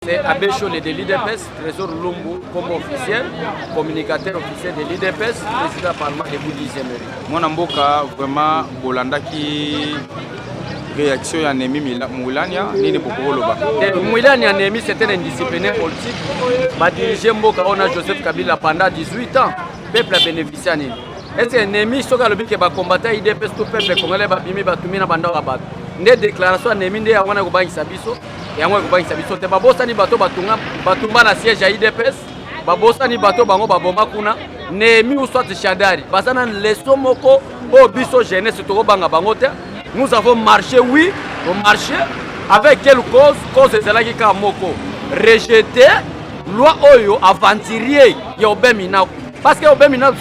C'est Abbé Cholé de l'IDPS, Trésor Lumbu comme officiel, communicateur officiel de l'IDPS, président parlement de Boudi-Zemeri. Mon amboka vraiment Bolanda qui réaction à Nemi Moulania, ni ne Bokoloba. Moulania Nemi c'était un indiscipliné politique. Bah dirigé Mboka on a Joseph Kabila pendant 18 ans. Peuple a bénéficié. Est-ce que Nemi soka le que va combattre l'IDPS tout peuple congolais va bimi ba tumina banda rabat. Né déclaration Nemi ndé yangwana ko bangisa biso. Yango ko bangisa biso te babosani bato batumba na siège à IDPS. Babosani bato bango baboma kuna. Nemi ou soit Chadari. Basana leso moko o biso jeunesse to banga bango te. Nous avons marché, oui, on marché. Avec quelle cause? Cause de cela qui a moko. Rejeter loi Oyo aventurier Yobemina. Parce que Yobemina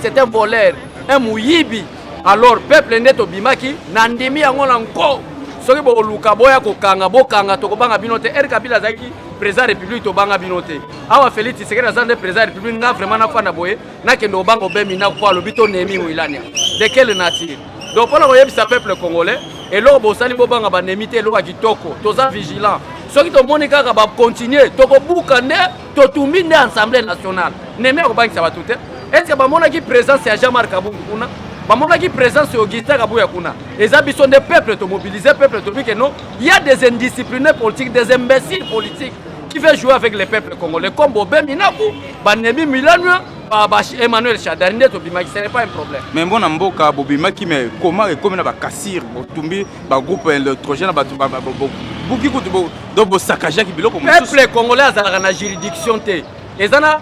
c'est un voleur, un mouyibi. Alors, peuple net obimaki, nandimi angolanko. Soki bo luka boya ko kanga bo kanga to ko banga binote er Kabila zaki président république to banga binote. Awa Félix Tshisekedi azande président république na vraiment na fana boye na kendo bango Yobemina ko lobito nemi Moulania. De quelle nature? Donc pour le peuple congolais et là bosali bobanga ba nemité lo kitoko toza vigilant soki to monika ka ba continuer to ko bukande to tumine assemblée nationale nemi ko bangisa ba tout est-ce que ba mona ki présence ya Jean-Marc Kabungu kuna ba mona ki présence ya Augustin Kabuya kuna les ambitions des peuples to mobiliser peuple to que non il y a des indisciplinés politiques des imbéciles politiques qui veulent jouer avec les peuples congolais comme Bobé Minaku ba nemi Milano Emmanuel Chadari, ce n'est pas un problème. Mais mon amboka Bobimaki mais comment et comment va casser Botumbi ba groupe électrogène ba buki ko do bo sakaja ki biloko mosusu. Peuple congolais a na juridiction te. Ezana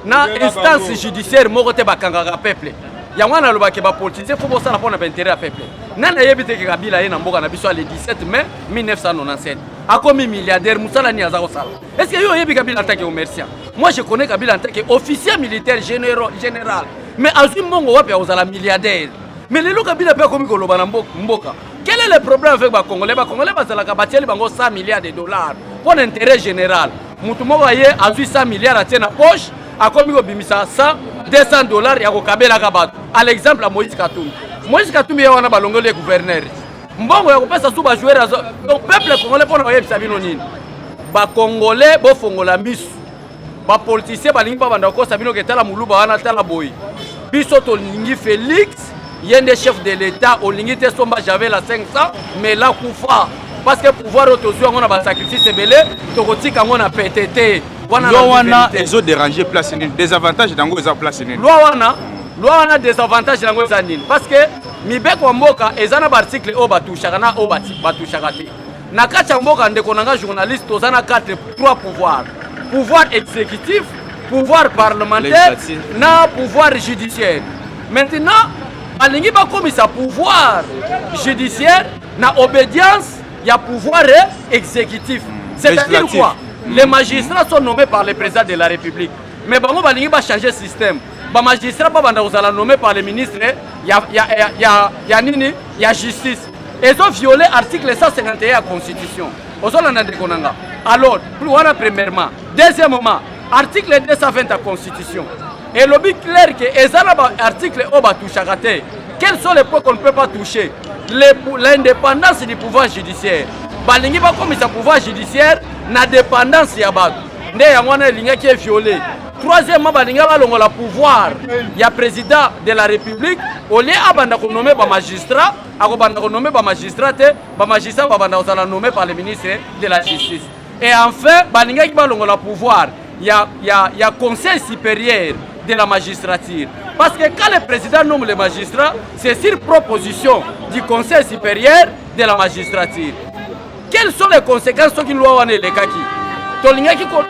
na instance judiciaire moko te bakanga peuple. Yango na loba ke ba politicien faut bo sala pona intérêt à peuple. Nana yebite ke Kabila ye na mboka na biso le 17 mai 1997. A comme milliardaire Moussala ni azako sala. Est-ce que yo yebi Kabila en tant que commerçant? Moi je connais Kabila en tant qu'officier militaire général. Mais Azim Mongo wapi ozala milliardaire. Mais les Kabila pe comme koloba na mboka. Quel est le problème avec ba Congolais? Ba Congolais bazala ka batieli bango 100 milliards de dollars pour l'intérêt général. Mutu moko ye azui 100 milliards atie na poche, akomi ko bimisa 100 200 dollars ya ko kabela ka bato. À l'exemple à Moïse Katumbi. Moïse Katumbi ya wana balongole gouverneur. Mbongo ya kopesa su ba joueur donc peuple congolais pour na yebisa bino nini. Ba Congolais bo fongola misu. Ba politicien balingi ba banda ko sabino ke tala muluba wana tala boy. Biso to lingi Félix, yende chef de l'état o lingi te somba j'avais la 500 mais là kufa parce que pouvoir autozwa ngona ba sacrifice belé to kotika ngona PTT. Wana ezo déranger place nini désavantage dango eza place nini. Loi wana désavantage dango eza nini parce que mibeko mboka ezana ba article o batushaka na o batushaka te. Na kacha mboka ndeko nanga journaliste ozana 3 pouvoirs. Pouvoir exécutif, pouvoir parlementaire, na pouvoir judiciaire. Maintenant, alingi ba komisa pouvoir judiciaire na obédience, il y a pouvoir exécutif. C'est-à-dire quoi? Les magistrats sont nommés par le président de la République. Mais bango balingi ba changer système. Ba magistrats pas banda ozala nommé par le ministre, il y a justice. Ils ont violé l'article 151 de la Constitution. Alors, premièrement. Deuxièmement, article 220 de la Constitution. Et le but clair que les articles quels sont les points qu'on ne peut pas toucher? L'indépendance du pouvoir judiciaire. Balingi ba comme ça pouvoir judiciaire, na dépendance ya ba. Ndé ya mwana linga qui est violé. Troisièmement, balinga ba longola pouvoir. Il y a président de la République, au lieu abanda ko nommer ba magistrat, akobanda ko nommer ba magistrat te, ba magistrat ba banda ozala nommé par le ministre de la Justice. Et enfin, balinga qui ba longola pouvoir, il y a conseil supérieur de la magistrature. Parce que quand le président nomme les magistrats, c'est sur proposition du conseil supérieur de la magistrature. Quelles sont les conséquences qui loi wane le kaki?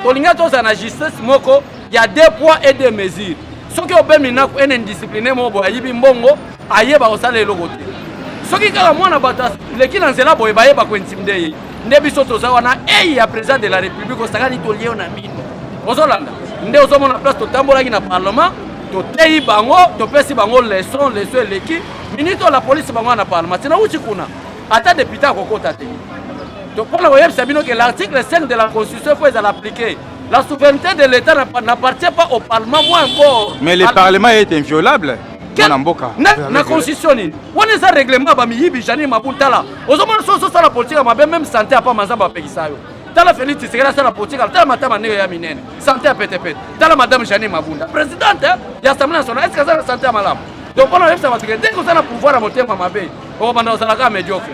Tolinga to za na justice moko, il y a 2 poids et 2 mesures. Ce qui obemina ko en indiscipliné mo bo ayibi mbongo, ayeba osala elogote. Ce qui kala mwana bata, leki na nzela boye bayeba ko intimider. Ndebi soto za wana ya président de la République osakani to lié na mino. Ozolanda. Nde ozomona place to tambola ki na parlement, to tei bango, to pesi bango leçon leki. Minito la police bango na parlement. Tina uchi kuna. Ata député akokota te. Donc pour le web, c'est que l'article 5 de la Constitution, il faut l'appliquer. La souveraineté de l'État n'appartient pas au Parlement, moi encore. Mais le Parlement est inviolable. La Constitution, on est un règlement, on a un règlement, même santé à pas mazamba pekisayo. tala Félix Tshisekedi asala politique tala matama ndenge ya minene santé ya petepete tala madame Jeanine Mabunda présidente ya Assemblée nationale est-ce que azala santé ya malamu donc mpona oyebisa bato ke ndenge ozala pouvoir ya motema mabe okobanda ozalaka médiocre.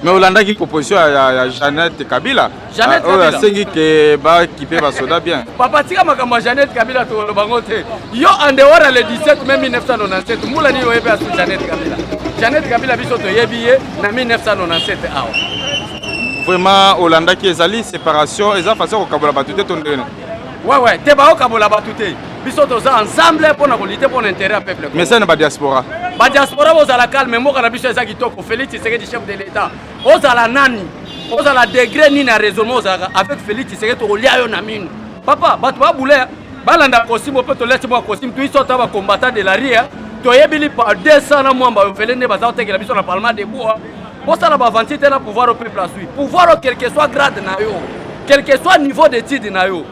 Mais olandaki proposition ya Jeannette Kabila. Jeannette Kabila. Asengi ke ba kipe ba soda bien. Papa tika makambo ya Jeannette Kabila to lobango te. Yo en dehors ya le 17 mai 1997 mula ni oyebe asu Jeannette Kabila. Jeannette Kabila biso to yebi ye na 1997 awa. Vraiment olandaki ezali séparation eza façon ko kabola batute tondene. Ouais te ba okabola batute. Biso to za ensemble pour na lutter pour l'intérêt du peuple. Mais ça n'est pas diaspora. Ba diaspora ozala calme moko na biso eza kitoko Félix Tshisekedi chef de l'état. Ozala nani? Ozala degré ni na raisonnement ozala avec Félix Tshisekedi to lia yo na minu. Papa bato ba boule balanda costume peut to laisser moi costume tu sota ba combattant de la ria to yebili par 200 na mwamba yo velene baza otekela biso na parlement de bois. Bosala ba vanti te na pouvoir au peuple à suivre. Pouvoir quel que soit grade na yo, quel que soit niveau d'études na yo.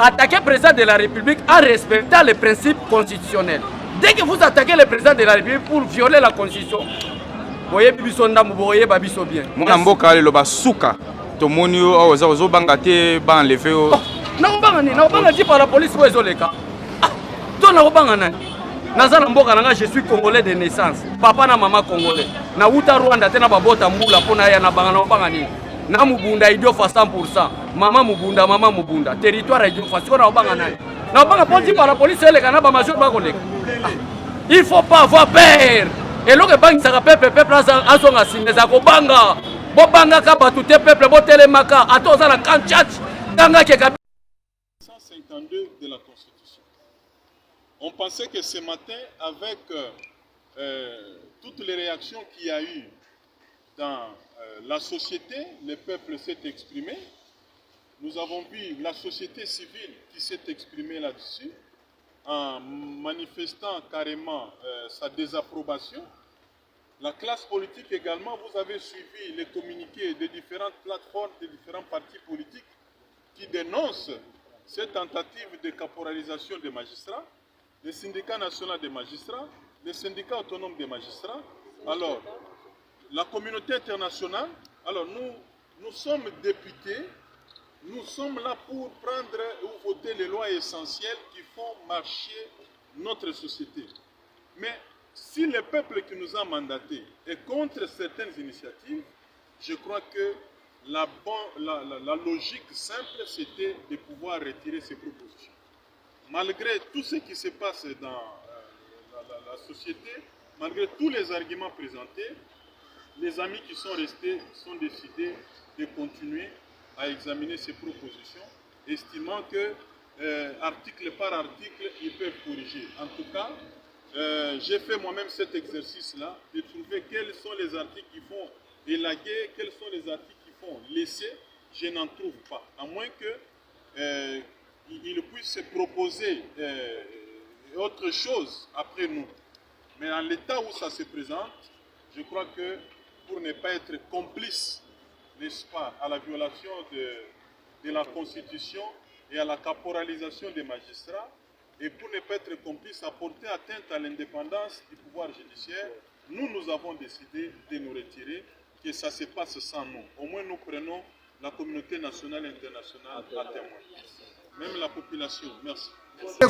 Attaquer le président de la République en respectant les principes constitutionnels. Dès que vous attaquez le président de la République pour violer la Constitution, voyez biso ndambo voyez babiso bien. Mona mboka le ba suka to moni o ozo bangate ba enlever o. Na obanga ni na obanga ti par la police ou ezoleka. Ah, to na obanga nani? Naza na mboka nanga je suis congolais de naissance. Papa na maman congolais. Na uta Rwanda te na babota mbula pona ya na banga na obanga ni. Na mubunda idiofa 100%. Maman mubunda. Territoire idiofa. Siko na obanga nani? Na obanga ponti par la police eleka na ba major ba koleka. Il faut pas avoir peur. Et l'autre banque ça rappelle peuple à son assigne za ko banga. Bo banga ka batu te peuple bo telemaka atoza na kanchach. Tanga ke 152 de la Constitution. On pensait que ce matin, avec toutes les réactions qu'il y a eu dans la société, le peuple s'est exprimé. Nous avons vu la société civile qui s'est exprimée là-dessus en manifestant carrément sa désapprobation. La classe politique également, vous avez suivi les communiqués des différentes plateformes, des différents partis politiques qui dénoncent cette tentative de caporalisation des magistrats, le syndicat national des magistrats, le syndicat autonome des magistrats. Alors, la communauté internationale, alors nous sommes députés, nous sommes là pour prendre ou voter les lois essentielles qui font marcher notre société. Mais si le peuple qui nous a mandatés est contre certaines initiatives, je crois que la logique simple, c'était de pouvoir retirer ces propositions. Malgré tout ce qui se passe dans la société, malgré tous les arguments présentés, les amis qui sont restés sont décidés de continuer à examiner ces propositions, estimant que article par article, ils peuvent corriger. En tout cas, j'ai fait moi-même cet exercice-là, de trouver quels sont les articles qui font élaguer, quels sont les articles qui font laisser. Je n'en trouve pas, à moins qu'ils puissent proposer autre chose après nous. Mais en l'état où ça se présente, je crois que pour ne pas être complice, n'est-ce pas, à la violation de la Constitution et à la caporalisation des magistrats, et pour ne pas être complice à porter atteinte à l'indépendance du pouvoir judiciaire, nous avons décidé de nous retirer, que ça se passe sans nous. Au moins nous prenons la communauté nationale et internationale à témoin. Même la population. Merci.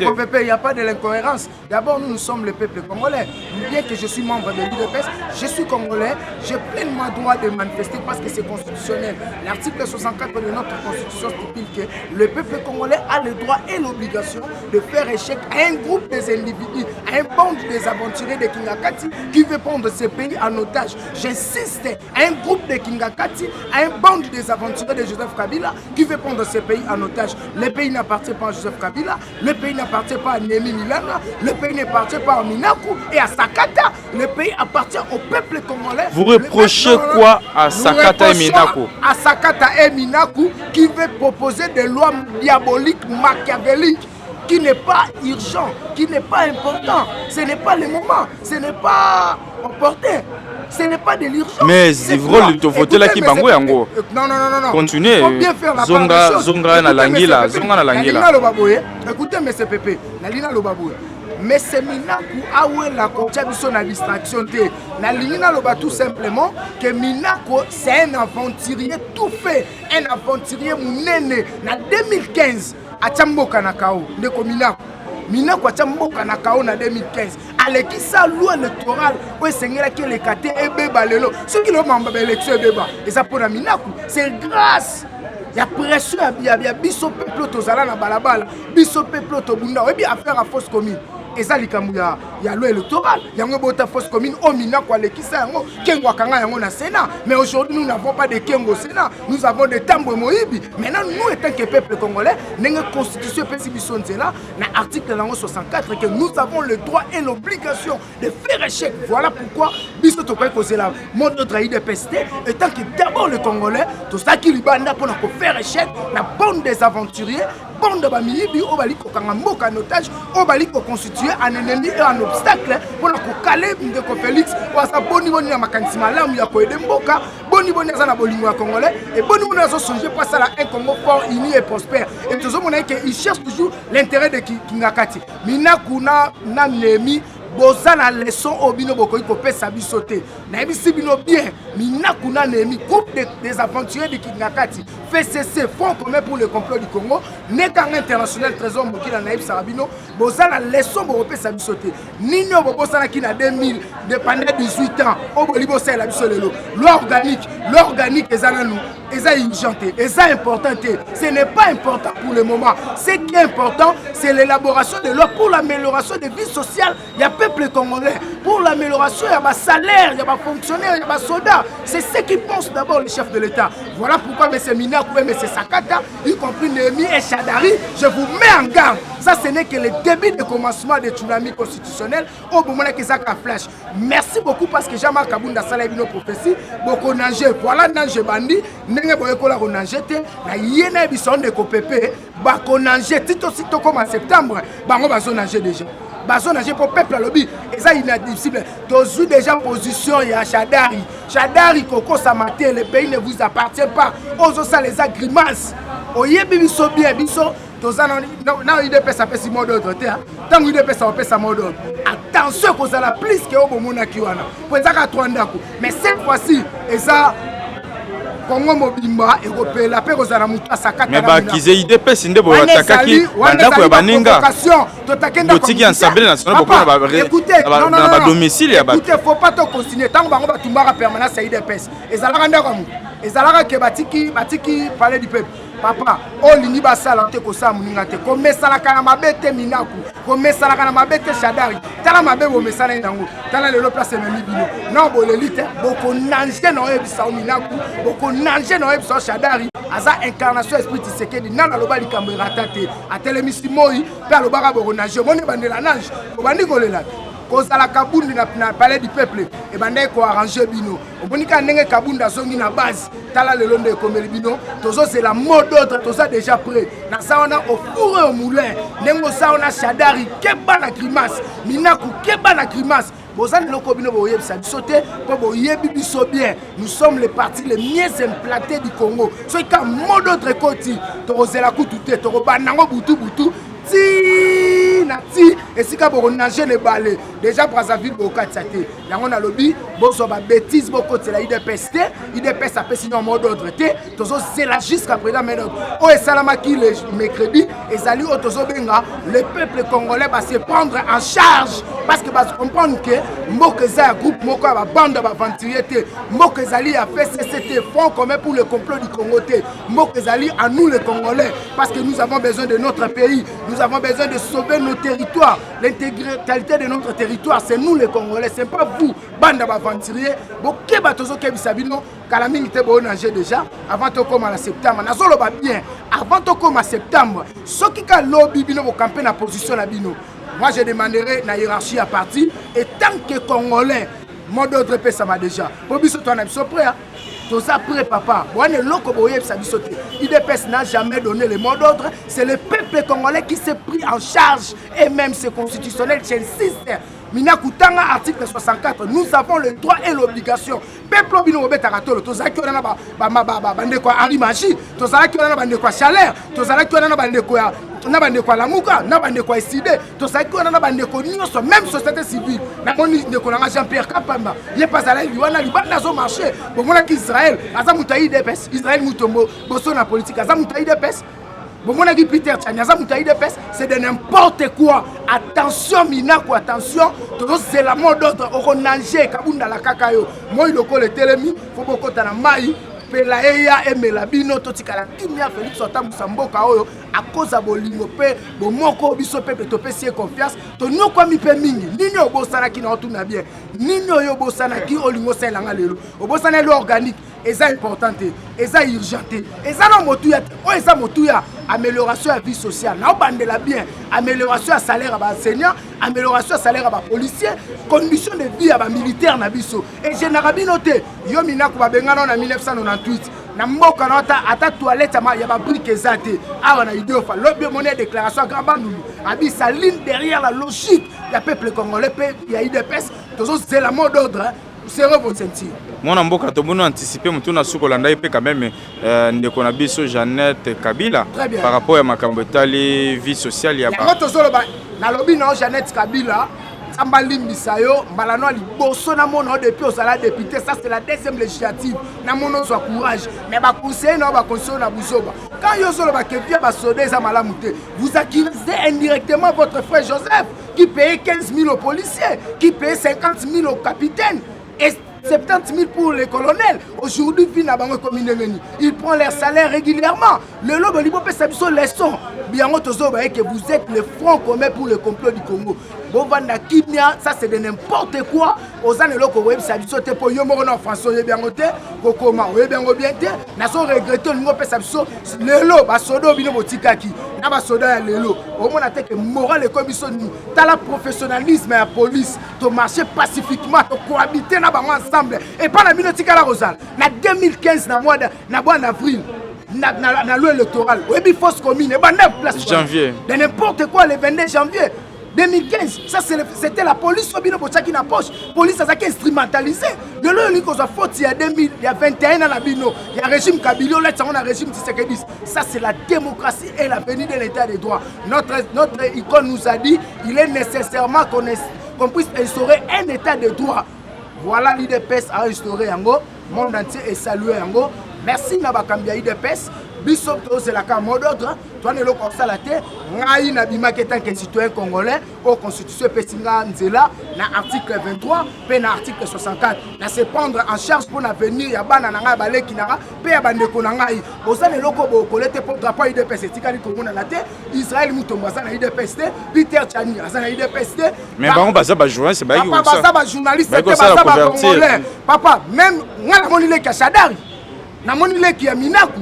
Il n'y a pas de l'incohérence. D'abord, nous sommes le peuple congolais. Bien que je suis membre de l'UDPS, je suis congolais. J'ai pleinement droit de manifester parce que c'est constitutionnel. L'article 64 de notre constitution stipule que le peuple congolais a le droit et l'obligation de faire échec à un groupe des individus, à un bande des aventuriers de Kingakati qui veut prendre ce pays en otage. J'insiste, à un groupe de Kingakati, à un bande des aventuriers de Joseph Kabila qui veut prendre ce pays en otage. Le pays n'appartient pas à Joseph Kabila. Le pays n'appartient pas à Némi Milana, le pays n'appartient pas à Minaku et à Sakata. Le pays appartient au peuple congolais. Vous reprochez quoi à Sakata et Minaku? À Sakata et Minaku qui veut proposer des lois diaboliques, machiavéliques, qui n'est pas urgent, qui n'est pas important. Ce n'est pas le moment, ce n'est pas opportun. Ce n'est pas de l'urgence. Mais Zivro, il te faut là qui bango yango. Non. Continuez. Il faut bien faire la Zonga, part des choses. Zonga na langila, Zonga na langila. Écoutez, M. Pépé, Nalina Lobaboué. mais c'est Minaku awe la kotia biso na distraction te. Na lingina loba tout simplement que Minaku c'est un aventurier tout fait, un aventurier munene. Na 2015 Achamboka Nakao ndeko Minaku. Minaku Achamboka Nakao na 2015. Aleki sa loi électorale où sengela ki le kate ebeba lelo. Ce qui le mamba élection ebeba. Et ça pour na Minaku, c'est grâce. Il y a pression, il y a biso peuple tozala na balabala, biso peuple tobunda, et bien affaire à fausse commune. Et ça, il y a loi électorale, il y a une fausse commune, au mina quoi les qui ça, kengo kanga yango na Sénat. Mais aujourd'hui nous n'avons pas de kengo au Sénat, nous avons des tamboues moïbi. Maintenant nous étant que peuple congolais, notre constitution pécibition là, dans l'article 64 que nous avons le droit et l'obligation de faire échec. Voilà pourquoi biso tokoy causer la mode de trahir de peste, étant que d'abord le Congolais, tout ça qui lui banda pour faire échec, la bande des aventuriers. Bande de Bamiyibi, au bali kokanga mboka en otage, au bali ko constituer un ennemi et un obstacle pour la kokale Ndeko Félix, ou sa boni boni na makanisi malamu ya ko mboka, boni boni za na bolingo ya congolais et boni boni zo changer pas ça la un Congo fort, uni et prospère. Et tout ça mona que il cherche toujours l'intérêt de Kingakati. Minaku na nemi boza na leçon obino bokoyi kopesa biso te. Na ebisi bino bien, Minaku na nemi groupe des aventuriers de Kingakati fait cesser Front commun pour le complot du Congo, Nekang international trésor Mokila Naïb Sarabino, boza na leçon bopesa biso te. Nino bobosa na ki na 2000 de pendant 18 ans, obolibo sa la biso lelo. L'organique ezana nous, eza urgenté, eza important. Ce n'est pas important pour le moment. Ce qui est important, c'est l'élaboration de loi pour l'amélioration des vies sociales. Il y a peuple congolais pour l'amélioration, il y a des salaires, il y a des fonctionnaires, il y a des soldats. C'est ce qui pense d'abord le chef de l'État. Voilà pourquoi M. Minaku et M. Sakata, y compris Némi et Chadari, je vous mets en garde. Ça, ce n'est que le début de commencement de tsunami constitutionnel au moment où ils ont flash. Merci beaucoup parce que Jean-Marc Kabunda Salabino prophétie, beaucoup nagé. Voilà, nagé bandi, n'est pas beaucoup nagé. La yéna bison de Kopépé, bako nagé, tito sito comme en septembre, bango bazo nagé déjà. Bazo nagé pour peuple à lobby, et ça inadmissible. Tozu déjà position, il y a Chadari. Chadari, Koko Samate, le pays ne vous appartient pas. Ozo ça les agrimaces. Oye biso bien, biso. Non, il dépêche à faire si mot d'ordre. Tant qu'il dépêche à faire sa mot d'ordre. Attention que ça la plus que au moment kiwana. Pour ça qu'à 3 ndako. Mais cette fois-ci, et ça Congo mobimba et repé la paix aux aramuta sakata. Mais bah qu'ils aient idée sinde bo atakaki bandako ya baninga. Botiki ensemble national pour na domicile ya ba. Écoutez, faut pas te consigner tant bango batumbara permanence ya idée. Et ça la rendre comme. Et ça la que batiki parler du peuple. Papa, olingi basala te ko sa muninga te. Ko mesala kana mabete Minaku, ko mesala kana mabete Chadari. Tala mabe bo mesala ndango. Tala le place na libino. Non bo l'élite, boko nanje no ebisa Minaku, boko nanje no ebisa Chadari. Aza incarnation esprit Tshisekedi nana loba likambo ratate. Atelemisi moi, pe alobaka boko nanje. Mone bandela nanje. Ko bandi kolela. Kozala Kabundi na palais du peuple et bande ko arranger bino obonika ndenge Kabunda zongi na base tala le londe komeli bino tozo c'est la mode d'ordre tozo déjà prêt na saona au four et au moulin ndenge saona Chadari keba na grimace Minaku keba na grimace bozan loko bino boyeb sa bisoté po boyebi biso bien nous sommes les partis les mieux implantés du Congo so ka mode d'ordre koti tozela kututé to banango butu Nati et si ka boko nager le balai déjà Brazzaville boka tsate yango na lobby bozo ba bêtise boko tsela IDPS a fait sinon mode d'ordre té tozo zela jusqu'à présent mais o esalama ki le mercredi ezali o tozo benga le peuple congolais va se prendre en charge parce que va comprendre que Mokezali groupe moko ba bande ba aventurier té Mokezali a fait CCT Front commun pour le complot du Congo té Mokezali à nous les Congolais parce que nous avons besoin de notre pays. Nous avons besoin de sauver nos territoires. L'intégralité de notre territoire, c'est nous les Congolais, c'est pas vous, bande d'aventuriers. Boké batozo kebisabino, kalamini te bo nager déjà avant de commencer en septembre. Nazolo ba bien avant de commencer en septembre. Ceux qui ka lobby bino bo camper na position la bino. Moi je demanderai la hiérarchie à partir et tant que Congolais, mon d'autre paix ça m'a déjà. Pour biso toi na biso prêt. Tout ça prêt papa. IDPS n'a jamais donné le mot d'ordre. C'est le peuple congolais qui s'est pris en charge. Et même c'est constitutionnel, j'insiste. Minakutanga article 64, nous avons le droit et l'obligation. Peuple bino obetaratolo, tozaki ona ba bande ko arimaji, tozaki ona bande ko chaleur, tozaki ona bande ko na bandeko alamuka na bandeko eside tozalaki wana na bandeko nyonso même société civile namoni ndeko nanga Jean-Pierre Kapamba ye pasala wana libanda azomarche bomonaki Israël aza moto ya IDPS Israël mutombo boso na politique aza moto ya IDPS bomonaki Peter Tchani aza moto ya IDPS c'est de n'importe quoi. Attention Minako, attention c'est la mode d'ordre okonanger kabunda la kakayo moi loko le telemi faut beaucoup na mai pela eya emela bino totikala kimia Félix Otambusa mboka oyo a cause ya bolingo pe bomoko biso pepe topesi confiance to nyokwa mi pe mingi nini obosana ki na otuna bien nini oyo obosana ki olingo selanga lelo obosana le organique eza importante eza urgente eza na motuya o eza motuya amélioration de vie sociale na obandela bien amélioration de salaire à enseignants amélioration de salaire à policiers conditions de vie à militaire na biso et général binoté yo Minako babengana na 1998 na mboka na ata toilette ya ba brique ezate awa na idée fa lobi monnaie déclaration grand bandulu abi sa ligne derrière la logique ya peuple congolais pe ya IDPS toujours c'est la mode d'ordre serez vos sentir mwana mboka tomoni anticiper mutu na sukolanda pe quand même ndeko na biso Jeannette Kabila par rapport à makambo etali vie sociale ya ba tozolo ba na lobi na Jeannette Kabila Samba limbisa yo malano liboso na mono depuis au salaire député ça c'est la deuxième législative na mono soit courage mais ba conseiller na ba conseiller na buzoba quand yo solo ba kevia ba soda za malamu te vous accusez indirectement votre frère Joseph qui paye 15 000 aux policiers qui paye 50 000 aux capitaines et 70 000 pour les colonels. Aujourd'hui, ils prennent leur salaire régulièrement. Le lobe libo peut s'absorber les sons. Bien que vous êtes le front commun pour le complot du Congo. Bovanda Kimia, ça c'est de n'importe quoi. Aux années locaux, web s'absorber pour Yomoro en France, bien noté. Kokoma, bien bien té. N'a pas regretté le mot peut s'absorber. Le lobe, basodo bino botikaki. Na basoda le lobe. Au moins que moral et commission. T'as la professionnalisme et la police. To marcher pacifiquement, to cohabiter na bango ensemble. Et pas la minotika la Rosal. Na 2015 na mois d'avril. Na loi électorale. Oui, fausse commune. Et ben 9 places. Janvier. De n'importe quoi le 22 janvier 2015. Ça c'était la police qui na poche. Police a instrumentalisé. De l'eau il cause faute il y a 2000, il y a 21 ans bino. Il y a régime Kabila, là on a régime Tshisekedi. Ça c'est la démocratie et l'avenir de l'état des droits. Notre icône nous a dit il est nécessairement qu'on puisse instaurer un état de droit. Voilà l'IDPS a instauré yango, monde entier est salué yango. Merci na bakambia IDPS. Bishop c'est la cas mot d'ordre. Toi ne le constaté. Ngai na bimaki tant que citoyen congolais au constitution pesinga nzela na article 23 pe na article 64. Na se prendre en charge pour l'avenir ya bana na ngai baleki na pe ya bandeko na ngai. Oza ne loko bo kolete pour drapeau IDPS etikali komona na te. Israël mutomba za na IDPS te. Peter Tchani za na IDPS te. Mais bango baza ba journaliste ba ki ça. Papa ba journaliste te baza ba congolais. Papa même ngala moni le kashadari. Na moni le ki ya Minaku.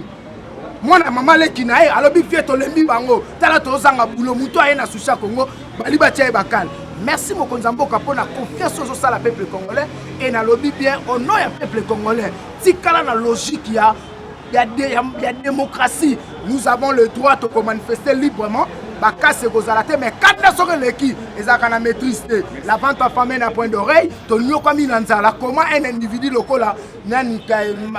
Moi na maman le kinae alobi fieto lembi bango tala tozanga bulo muto aye na susha Congo bali batia bakal. Merci mokonza mboka pona confiance aux sala peuple congolais et na lobi bien au nom ya peuple congolais. Tikala na logique ya démocratie. Nous avons le droit de manifester librement. Bakase gozalate mais quand na soko leki ezaka na maîtrise la vente à femme na point d'oreille to nyoko mi nanzala comment un individu lokola nani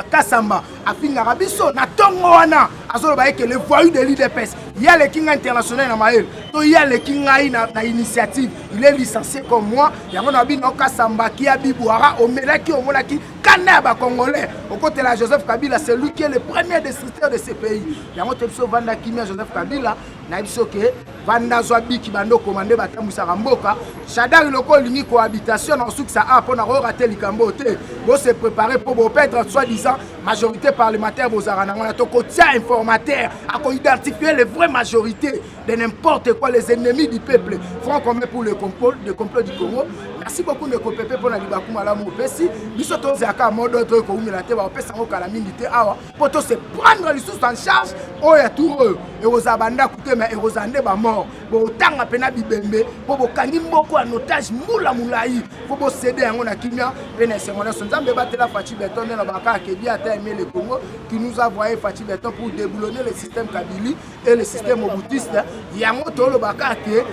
kasamba afinga rabiso na tongo wana azolo ba que le voyou de l'IDPS il y a le king international na mael to il y a le king na initiative il est licencié comme moi yango na bino kasamba ki abibouara omelaki omonaki kana ba congolais au côté de Joseph Kabila c'est lui qui est le premier destructeur de ce pays yango tepso vanda kimia Joseph Kabila na biso ke vanda zwa biki bando commandé batambusa mboka Shadari loko lingi cohabitation en souk ça a pona rater likambo te bo se préparer pour bo perdre soi-disant majorité parlementaire bozarana na to kotia informateur à ko identifier les vraies majorités de n'importe quoi les ennemis du peuple front commun pour le complot du Congo. Merci beaucoup de copepe pour la libaku malamu pesi biso to zaka mode d'autre ko umela te ba pesa ngo kala mingi te awa poto se prendre les sous en charge o ya tour et aux abanda coûter mais aux andé ba mort bo tanga pena bibembe po bo kangi mboko en otage mula mulai po bo céder yango na kimia pena secondaire nzambe batela Fachi Beton na baka ke bien ta aimer le Congo qui nous a envoyé Fachi Beton pour déboulonner le système Kabili et le système obutiste yango to lo baka ke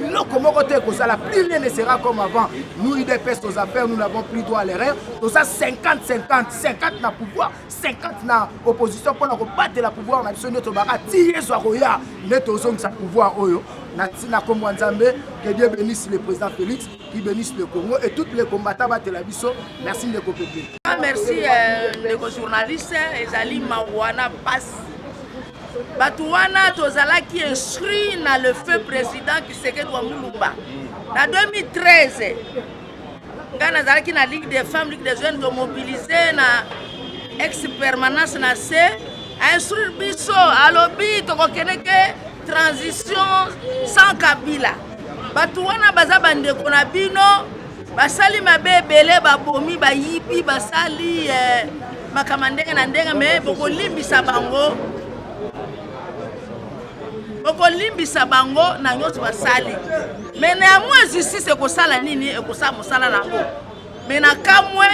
lo komo kote ko ça la plus rien ne sera comme avant. Nous, IDPS, nos affaires, nous n'avons plus droit à l'erreur. Nous avons 50-50, 50 na pouvoir, 50 na opposition pour nous battre le pouvoir. On a besoin de notre barra, tirer nyonso akoya nde tozongisa pouvoir oyo na kombo nzambe. Que Dieu bénisse le président Félix, qui bénisse le Congo et tous les combattants batela biso. Merci ndeko Pepe. Merci ndeko journaliste ezali mawana passe Batouana tozalaki inscrit na le feu président Tshisekedi wa Mulumba. Na 2013, nga nazalaki na Ligue des femmes, Ligue des jeunes de mobiliser na ex-permanence na C, a instruire biso alobi tokokende ke transition sans Kabila. Batouana baza bandeko na bino, basali mabe ebele babomi bayibi basali makamandenge na ndenge me bokolimbisa bango. Bokolimbisa bango na nyonso basali. Mais néanmoins justice ekosala nini ekosala mosala nango. Mais na kamwe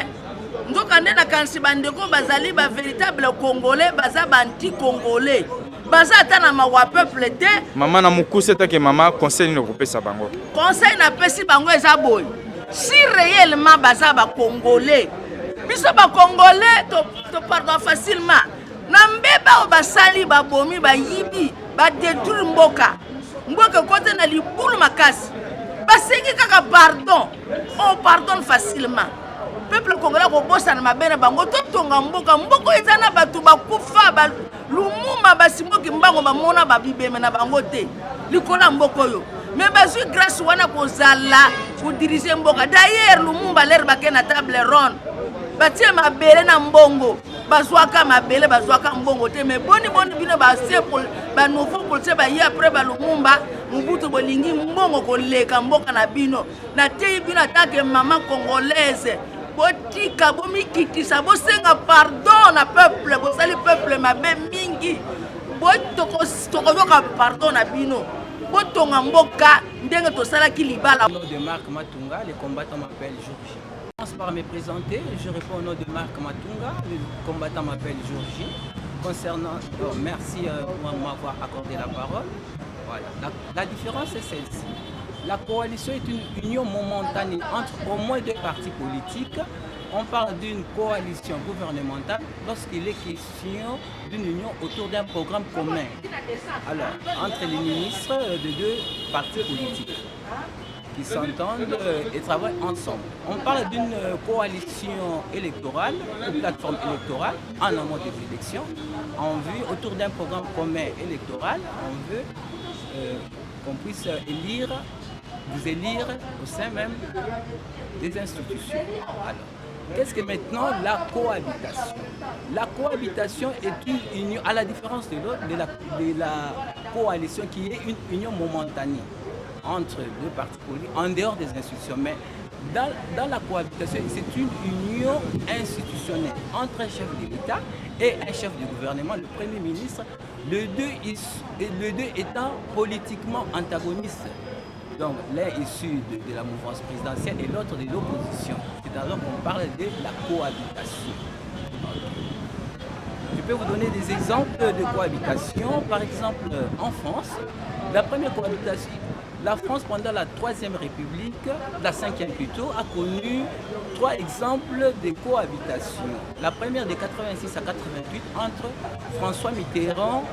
ndokande na kanisi bandeko bazali ba véritable congolais baza banti congolais. Baza ata na mawa peuple te. Mama na mukuse take mama conseil ni kopesa bango. Conseil na pesi bango eza boy. Si réellement baza ba congolais. Biso ba congolais to pardon facilement. Na mbeba o basali ba bomi ba yibi ba détruire mboka. Mboka kote na libulu makasi. Basengi kaka pardon. On pardonne facilement. Peuple congolais ko bossa na mabene bango to tonga mboka mboko ezana batu bakufa ba Lumumba basimboki mbango bamona babibeme na bango te. Likola mboko yo. Mais bazui grâce wana kozala ko diriger mboka. D'ailleurs Lumumba l'air bake na table ronde. Batie mabele na mbongo. Bazwaka mabele bazwaka mbongo te mais boni bino ba simple ba nouveau politique ba yi après ba Lumumba Mobutu bolingi mbongo koleka mboka na bino na te bino atake maman congolaise botika bomikitisa bosenga pardon na peuple bosali peuple mabe mingi botokoyoka pardon na bino botonga mboka ndenge tosalaki libala. Au nom de Marc Matunga, les combattants m'appellent Georgie. Je commence par me présenter, je réponds au nom de Marc Matunga, le combattant m'appelle Georgie. Concernant, merci pour m'avoir accordé la parole. Voilà. La différence est celle-ci. La coalition est une union momentanée entre au moins deux partis politiques. On parle d'une coalition gouvernementale lorsqu'il est question d'une union autour d'un programme commun. Alors, entre les ministres de deux partis politiques qui s'entendent et travaillent ensemble. On parle d'une coalition électorale, une plateforme électorale en amont des élections, en vue autour d'un programme commun électoral, on veut qu'on puisse vous élire au sein même des institutions. Alors, qu'est-ce que maintenant la cohabitation? La cohabitation est une union, à la différence de l'autre, de la coalition qui est une union momentanée entre deux partis politiques, en dehors des institutions. Mais dans la cohabitation, c'est une union institutionnelle entre un chef de l'État et un chef du gouvernement, le Premier ministre, les deux étant politiquement antagonistes. Donc l'un issu de la mouvance présidentielle et l'autre de l'opposition. C'est alors qu'on parle de la cohabitation. Je peux vous donner des exemples de cohabitation. Par exemple, en France, la première cohabitation, la France pendant la Troisième République, la Cinquième plutôt, a connu 3 exemples de cohabitation. La première de 86 à 88 entre François Mitterrand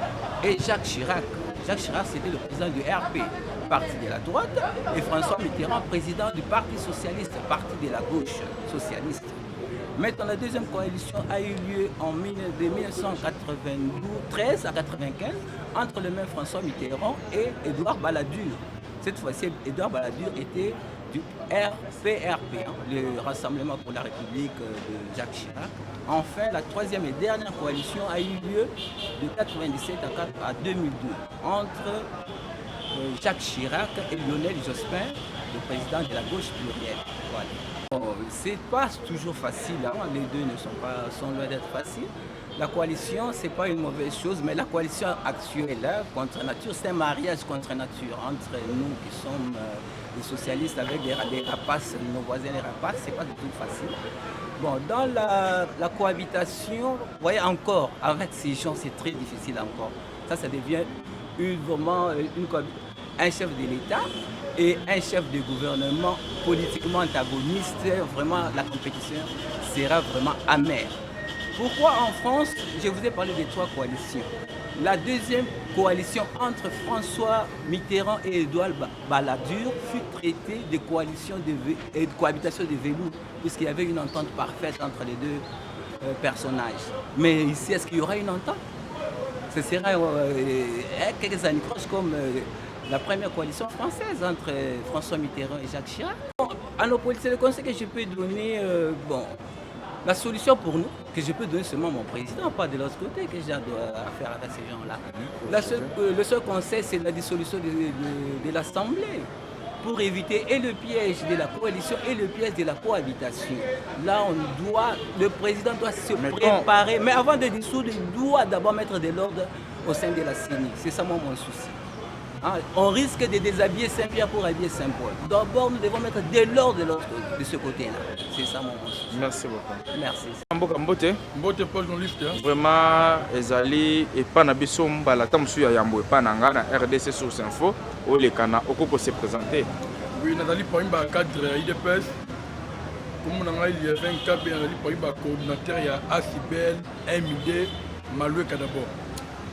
et Jacques Chirac. Jacques Chirac, c'était le président du RP, parti de la droite, et François Mitterrand, président du Parti socialiste, parti de la gauche socialiste. Maintenant, la deuxième coalition a eu lieu de 1993 à 1995 entre le même François Mitterrand et Édouard Balladur. Cette fois-ci, Édouard Balladur était du RPRP, le Rassemblement pour la République de Jacques Chirac. Enfin, la troisième et dernière coalition a eu lieu de 1997 à 2002 entre Jacques Chirac et Lionel Jospin, le président de la gauche plurielle. Voilà. Bon, c'est pas toujours facile, les deux sont loin d'être faciles. La coalition, c'est pas une mauvaise chose, mais la coalition actuelle contre nature, c'est un mariage contre nature entre nous qui sommes les socialistes avec les rapaces, nos voisins les rapaces, c'est pas du tout facile. Bon, dans la cohabitation, vous voyez encore, avec ces gens, c'est très difficile encore. Ça devient vraiment un chef de l'État et un chef de gouvernement politiquement antagoniste. Vraiment, la compétition sera vraiment amère. Pourquoi en France, je vous ai parlé des 3 coalitions? la deuxième coalition entre François Mitterrand et Édouard Balladur fut traitée de coalition de cohabitation de Vélours, puisqu'il y avait une entente parfaite entre les deux personnages. Mais ici, est-ce qu'il y aura une entente? Ce sera quelques anicroches comme la première coalition française entre François Mitterrand et Jacques Chirac. Bon, à nos politiciens, le conseil que je peux donner, la solution pour nous, que je peux donner seulement à mon président, pas de l'autre côté, que j'ai affaire avec ces gens-là. Le seul conseil, c'est la dissolution de l'Assemblée pour éviter et le piège de la coalition et le piège de la cohabitation. Là, le président doit se préparer, mais avant de dissoudre, il doit d'abord mettre de l'ordre au sein de la CENI. C'est ça mon souci. On risque de déshabiller Saint-Pierre pour habiller Saint-Paul. D'abord, nous devons mettre de l'ordre de ce côté-là. C'est ça mon souci. Merci beaucoup. Merci. Mboka Mbote. Mbote pas journaliste. Vraiment, ezali et pas na biso mbala tamsu ya yambo et pas nanga na RDC Source Info au le kana okoko se présenter. Oui, nazali pour un cadre IDPS. Comme on a il y a 20 cas, nazali pour un coordinateur ya Asibel MD Malueka d'abord.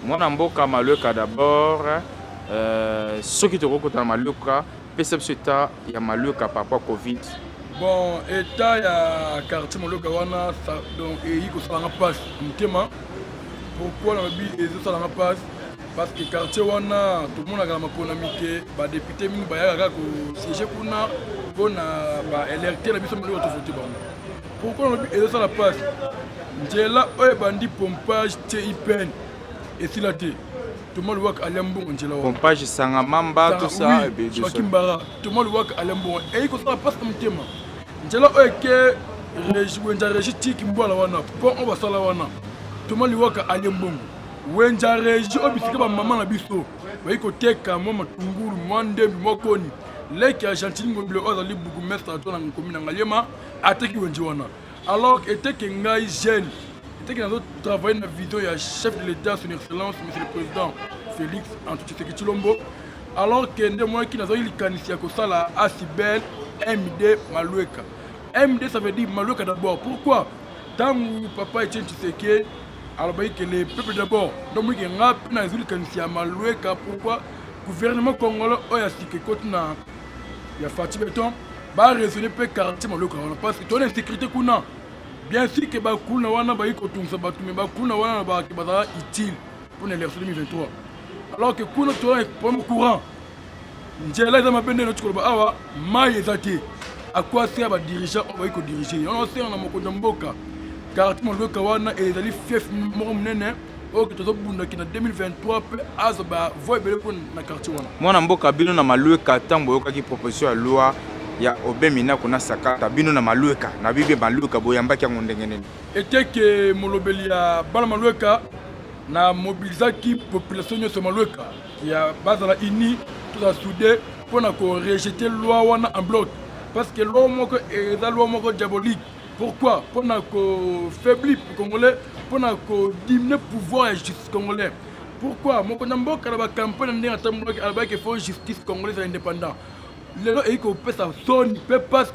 Moi na mboka Malueka d'abord. Ce qui te recoute dans Malueka, perception il y a Malueka par rapport à Covid. Bon, état ya quartier Malueka wana donc il ko sala passe mutema. Pourquoi la bi ezo sala passe? Parce que quartier wana tout le monde a gama pona mike ba député mingi ba ya ko siéger kuna pona ba électeur na biso Malueka to voter bango. Pourquoi la bi ezo sala passe? Njela oye bandi pompage TIPN et silaté. Tout le monde voit qu'Alembon est là. Pompage Sangamamba, tout ça. Oui, tout le monde voit qu'Alembon est là. Et il faut pas comme thème. J'ai là que régie qui me voit là, on va ça là. Tout le monde voit qu'Alembon. When j'ai régie, on va dire maman la biso. Il faut que maman tunguru, mande, mokoni. Les qui a gentil, on va aller beaucoup mettre à toi dans la commune d'Angaliema, attaquer Wenjiwana. Alors que était qu'un gars jeune. Nous avons travaillé dans la vidéo, il y a le chef de l'État, son excellence, M. le Président Félix Antoine Tshisekedi Tshilombo. Alors que nous avons eu le candidat à Asibel MD Malueka. MD ça veut dire Malueka d'abord. Pourquoi? Tant que papa Etienne Tshisekedi, alors que les peuples d'abord. Donc nous avons eu le candidat à Malueka. Pourquoi? Le gouvernement congolais a Fatih Beton, va raisonner pour quartier Malueka. Parce que ton insécurité qu'on a. Bien sûr que bakuna wana ba iko tunza batu mais bakuna wana ba ki bazala utile pour l'élection 2023. Alors que kuna to est problème courant. Njela za mabende no tshikoba awa mai ezati. À quoi sert ba dirigeant on va iko diriger. On sait on a moko mboka. Quartier Malueka wana ezali fief moko munene o que tozo bunda ki na 2023 pe azo ba voye bele ko na quartier wana. Mwana mboka bino na Malueka tambo yoka ki proposition ya loi ya obemina kuna sakata bino na Malueka na bibe Malueka boyamba ki ngondenge nene était que molobeli ya bala Malueka na mobilisaki population nyonso Malueka ya bazala ini tout a soudé pour na ko rejeter loi wana en bloc parce que loi moko est loi moko diabolique. Pourquoi? Pour na ko faiblir congolais, pour na ko diminuer pouvoir et justice congolais. Pourquoi? Moko mboka na ba campagne ndinga tamboka alba que faut justice congolaise indépendant. Les gens qui ont fait ça, ils ne peuvent pas se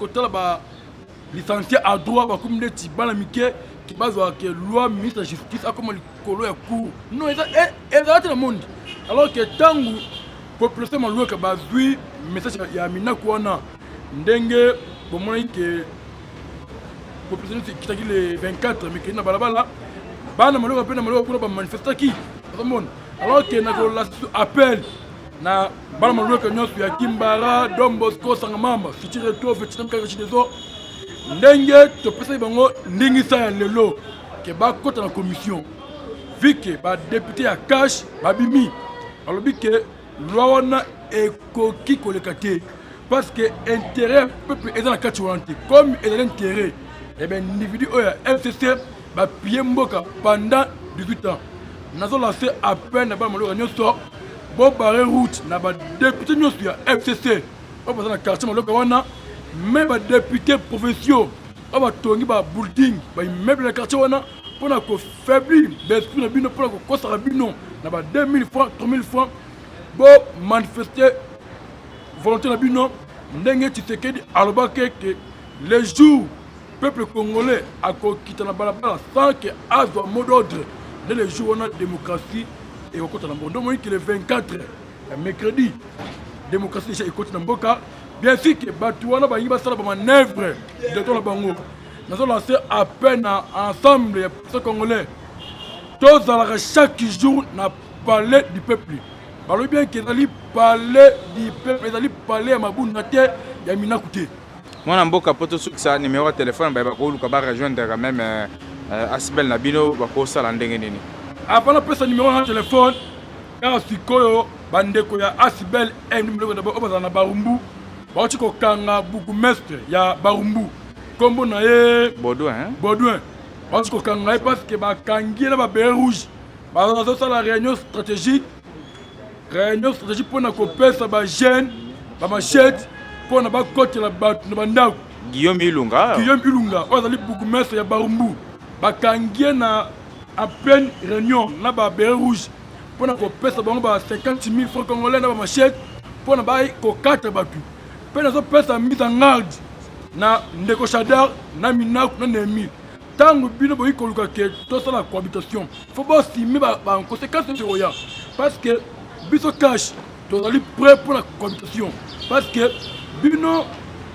licencier à droit, comme des petits balamikés qui basent sur la loi ministre de la justice, comme le colo et cours. Non, ils ont dans le monde. Alors que tant que la population a loué le message il y a Mina Kouana, Ndenge, pour moi, que la population qui a le 24, mais qui n'a pas la balle, il y a manifester qui. Alors que la appel. Na bala Malueka nyonso ya Kimbara, Don Bosco, Sangamamba, Fichire to, Fichire Kachidezo. Ndenge topesa bango ndingisa ya lelo ke ba kota na commission. Vike ba député à cash babimi. Alobi ke loi wana ekoki kolekate parce que intérêt peuple est dans la katiwanti comme il est l'intérêt. Et ben individu oya FCC ba pied mboka pendant 18 ans. Nazo lancé à peine na bala Malueka nyonso. Bon barré route na ba député nyonso ya FCC on passe na quartier Malueka wana même ba député provinciaux on va tongi ba building ba immeuble na quartier wana pour na ko faiblir l'esprit na bino pour na ko kosara bino na ba 2000 francs 3000 francs bon manifester volonté na bino ndenge Tshisekedi alobaka que les jours peuple congolais a ko kita na balabala sans que azwa mot d'ordre les jours on a démocratie et au côté de l'Amboka. Donc, le 24, mercredi, démocratie déjà écoute Namboka. Bien sûr que Batouana va y avoir la manœuvre de ton bango. Nous allons lancer à peine ensemble les Congolais. Tous à chaque jour na palais du peuple. Alors bien qu'ils allaient parler du peuple, ils allaient parler à Mabou Nate et à Minakouté. Moi Namboka poto sur ça numéro de téléphone ba ko luka ba rejoindre même Asbel Nabino ba ko sala ndenge nini. Avant la prise numéro de téléphone, car sikoyo bandeko ya Asbel et numéro de Obazana Barumbu. Bati ko kanga bourgmestre ya Barumbu. Kombo na ye Baudouin. Baudouin. Bati ko kanga parce que ba kangi na ba bérets rouge. Ba dans la réunion stratégique. Réunion stratégique pour na ko pesa ba jeune, ba machette pour na ba côté la ba ndako. Guillaume Ilunga. Guillaume Ilunga, ozali bourgmestre ya Barumbu. Ba kangi na en pleine réunion na ba bérets rouge. Pour na ko pesa ba 50 000 francs congolais na ba machette pour na ba ko 4 batu. Peine à personne mise en garde na ndeko Shadar na Minaku na Nemi. Tango bino boyi koluka ke to ça la cohabitation. Faut pas estimer ba en conséquence de roya parce que biso cash to ali prêt pour la cohabitation parce que bino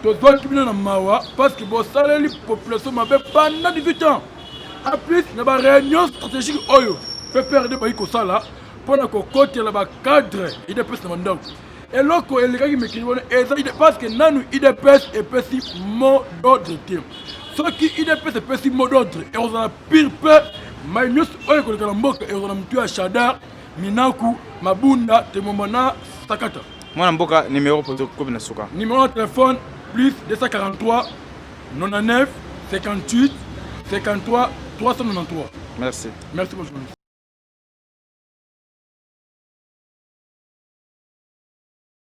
to doit bino na mawa parce que bo saleli population mabe pendant 18 ans. En plus na ba réunion stratégique oyo peut perdre boyi ko sala pour na ko côté la ba cadre et de personne mandako. Et là, les gars qui m'écrivent, parce que nous, IDPS et petit mot d'ordre. Ce qui IDPS et petit mot d'ordre, et on a pire peur, mais nous, on a tué à Shadar, Minaku, Mabunda, Temomana, Sakata. Moi, Namboka, numéro pour le Souka. Numéro de téléphone, plus 243 99 58 53 393. Merci. Merci, bonjour.